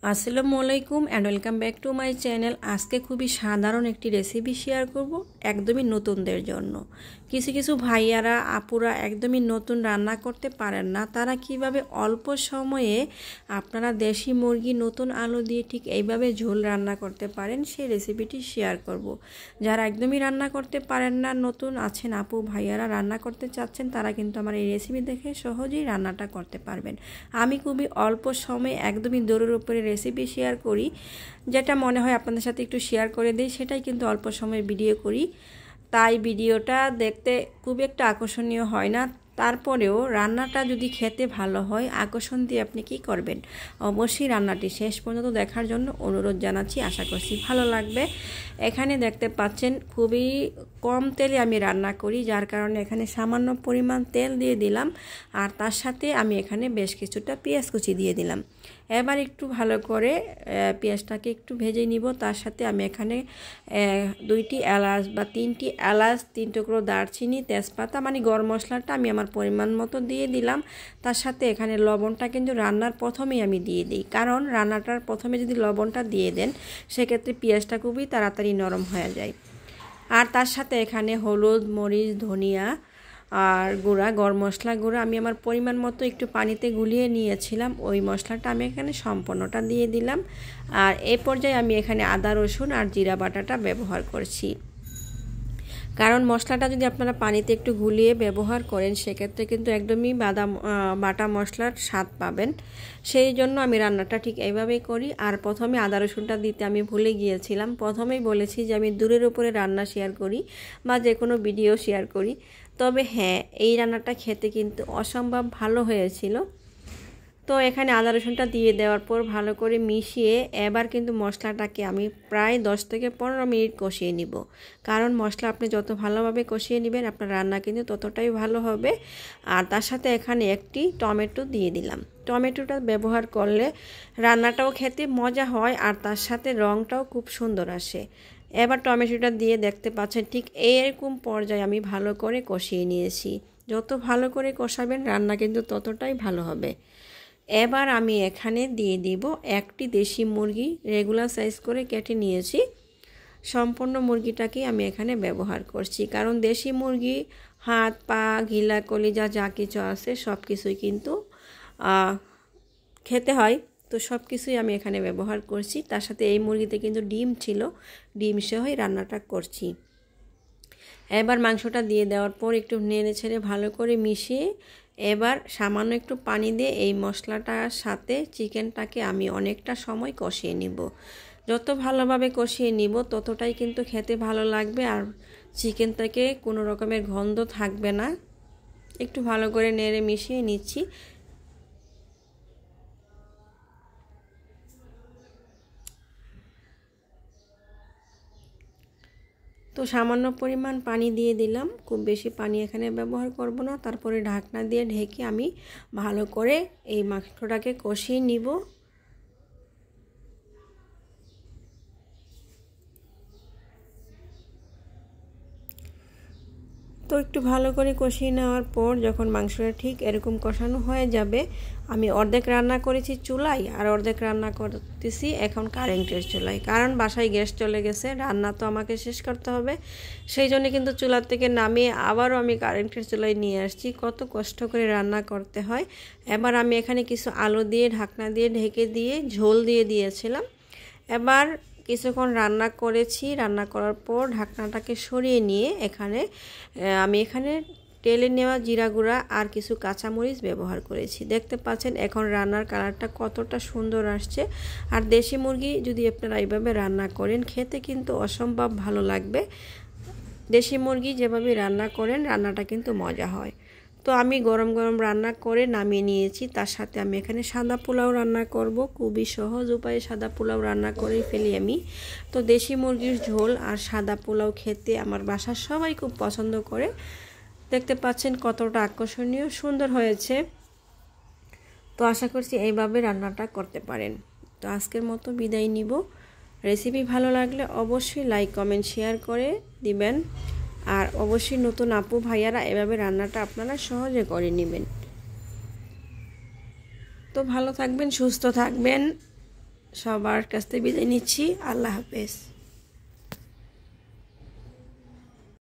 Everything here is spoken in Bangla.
আসসালামু আলাইকুম and welcome back to my channel. আজকে খুবই সাধারণ একটি রেসিপি শেয়ার করব একদমই নতুনদের জন্য। কিছু কিছু ভাইয়ারা আপুরা একদমই নতুন রান্না করতে পারেন না, তারা কিভাবে অল্প সময়ে আপনারা দেশি মুরগি নতুন আলু দিয়ে ঠিক এইভাবে ঝোল রান্না করতে পারেন সেই রেসিপিটি শেয়ার করব। যারা একদমই রান্না করতে পারেন না, নতুন আছেন আপু ভাইয়ারা রান্না করতে চাচ্ছেন, তারা কিন্তু আমার এই রেসিপি দেখে সহজেই রান্নাটা করতে পারবেন। আমি খুবই অল্প সময়ে একদমই দৌড়ের উপরে রেসিপি শেয়ার করি, যেটা মনে হয় আপনাদের সাথে একটু শেয়ার করে দিই, সেটাই কিন্তু অল্প সময়ের ভিডিও করি। তাই ভিডিওটা দেখতে খুব একটা আকর্ষণীয় হয় না, তারপরেও রান্নাটা যদি খেতে ভালো হয় আকর্ষণ দিয়ে আপনি কি করবেন, অবশ্যই রান্নাটি শেষ পর্যন্ত দেখার জন্য অনুরোধ জানাচ্ছি। আশা করছি ভালো লাগবে। এখানে দেখতে পাচ্ছেন খুবই কম তেলে আমি রান্না করি, যার কারণে এখানে সামান্য পরিমাণ তেল দিয়ে দিলাম, আর তার সাথে আমি এখানে বেশ কিছুটা পেঁয়াজ কুচি দিয়ে দিলাম। এবার একটু ভালো করে পেঁয়াজটাকে একটু ভেজে নিব। তার সাথে আমি এখানে 2টি এলাচ বা 3টি এলাচ, 3 টুকরো দারচিনি, তেজপাতা মানে গরম মশলাটা আমি আমার পরিমাণ মতো দিয়ে দিলাম। তার সাথে এখানে লবণটা কিন্তু রান্নার প্রথমেই আমি দিয়ে দিই, কারণ রান্নাটার প্রথমে যদি লবণটা দিয়ে দেন সেক্ষেত্রে পেঁয়াজটা খুবই তাড়াতাড়ি নরম হয়ে যায়। আর তার সাথে এখানে হলুদ, মরিচ, ধনিয়া আর গুঁড়া, গরম মশলা গুঁড়া আমি আমার পরিমাণ মতো একটু পানিতে গুলিয়ে নিয়েছিলাম, ওই মশলাটা আমি এখানে সম্পূর্ণটা দিয়ে দিলাম। আর এই পর্যায়ে আমি এখানে আদা, রসুন আর জিরা বাটাটা ব্যবহার করছি, কারণ মশলাটা যদি আপনারা পানিতে একটু গুলিয়ে ব্যবহার করেন সেক্ষেত্রে কিন্তু একদমই বাটা মশলার স্বাদ পাবেন। সেই জন্য আমি রান্নাটা ঠিক এইভাবেই করি। আর প্রথমে আদা রসুনটা দিতে আমি ভুলে গিয়েছিলাম, প্রথমেই বলেছি যে আমি দূরের উপরে রান্না শেয়ার করি বা যে কোনো ভিডিও শেয়ার করি, তবে হ্যাঁ এই রান্নাটা খেতে কিন্তু অসম্ভব ভালো হয়েছিল। তো এখানে আদা রসুনটা দিয়ে দেওয়ার পর ভালো করে মিশিয়ে এবার কিন্তু মশলাটাকে আমি প্রায় 10 থেকে 15 মিনিট কষিয়ে নিব, কারণ মশলা আপনি যত ভালোভাবে কষিয়ে নেবেন আপনার রান্না কিন্তু ততটাই ভালো হবে। আর তার সাথে এখানে একটি টমেটো দিয়ে দিলাম। টমেটোটা ব্যবহার করলে রান্নাটাও খেতে মজা হয় আর তার সাথে রঙটাও খুব সুন্দর আসে। এবার টমেটোটা দিয়ে দেখতে পাচ্ছেন ঠিক এরকম পর্যায়ে আমি ভালো করে কষিয়ে নিয়েছি। যত ভালো করে কষাবেন রান্না কিন্তু ততটাই ভালো হবে। এবার আমি এখানে দিয়ে দিব একটি দেশি মুরগি রেগুলার সাইজ করে কেটে নিয়েছি। সম্পূর্ণ মুরগিটাকে আমি এখানে ব্যবহার করছি, কারণ দেশি মুরগি হাত পা ঘিলা কলিজা যা কিছু আছে সব কিছুই কিন্তু খেতে হয়, তো সব কিছুই আমি এখানে ব্যবহার করছি। তার সাথে এই মুরগিতে কিন্তু ডিম ছিল, ডিম সহই রান্নাটা করছি। এবার মাংসটা দিয়ে দেওয়ার পর একটু নেড়ে ছেড়ে ভালো করে মিশিয়ে এবার সামান্য একটু পানি দিয়ে এই মশলাটার সাথে চিকেনটাকে আমি অনেকটা সময় কষিয়ে নিব। যত ভালোভাবে কষিয়ে নিব ততটাই কিন্তু খেতে ভালো লাগবে, আর চিকেন থেকে কোনো রকমের গন্ধ থাকবে না। একটু ভালো করে নেড়ে মিশিয়ে নিচ্ছি। তো সামান্য পরিমাণ পানি দিয়ে দিলাম, খুব বেশি পানি এখানে ব্যবহার করব না। তারপরে ঢাকনা দিয়ে ঢেকে আমি ভালো করে এই মাংসটাকে কষিয়ে নিব। তো একটু ভালো করে কষিয়ে নেওয়ার পর যখন মাংসটা ঠিক এরকম কষানো হয়ে যাবে, আমি অর্ধেক রান্না করেছি চুলায় আর অর্ধেক রান্না করতেছি এখন কারেন্টের চুলায়, কারণ বাসায় গ্যাস চলে গেছে, রান্না তো আমাকে শেষ করতে হবে। সেই জন্য কিন্তু চুলার থেকে নামিয়ে আবারও আমি কারেন্টের চুলায় নিয়ে আসছি, কত কষ্ট করে রান্না করতে হয়। এবার আমি এখানে কিছু আলু দিয়ে ঢাকনা দিয়ে ঢেকে দিয়ে ঝোল দিয়ে দিয়েছিলাম। এবার কিছুক্ষণ রান্না করেছি, রান্না করার পর ঢাকনাটাকে সরিয়ে নিয়ে আমি এখানে টেলে নেওয়া জিরা গুঁড়া আর কিছু কাঁচামরিচ ব্যবহার করেছি। দেখতে পাচ্ছেন এখন রান্নার কালারটা কতটা সুন্দর আসছে। আর দেশি মুরগি যদি আপনারা এইভাবে রান্না করেন খেতে কিন্তু অসম্ভব ভালো লাগবে। দেশি মুরগি যেভাবে রান্না করেন রান্নাটা কিন্তু মজা হয়। তো আমি গরম গরম রান্না করে নামিয়ে নিয়েছি। তার সাথে আমি এখানে সাদা পোলাও রান্না করব, খুবই সহজ উপায়ে সাদা পোলাও রান্না করে ফেলি আমি। তো দেশি মুরগির ঝোল আর সাদা পোলাও খেতে আমার বাসার সবাই খুব পছন্দ করে। দেখতে পাচ্ছেন কতটা আকর্ষণীয় সুন্দর হয়েছে। তো আশা করছি এইভাবে রান্নাটা করতে পারেন। তো আজকের মতো বিদায় নিব। রেসিপি ভালো লাগলে অবশ্যই লাইক কমেন্ট শেয়ার করে দিবেন, আর অবশ্যই নতুন আপু ভাইয়ারা এভাবে রান্নাটা আপনারা সহজে করে নেবেন। তো ভালো থাকবেন, সুস্থ থাকবেন। সবার কাছ থেকে বিদায় নিচ্ছি। আল্লাহ হাফেজ।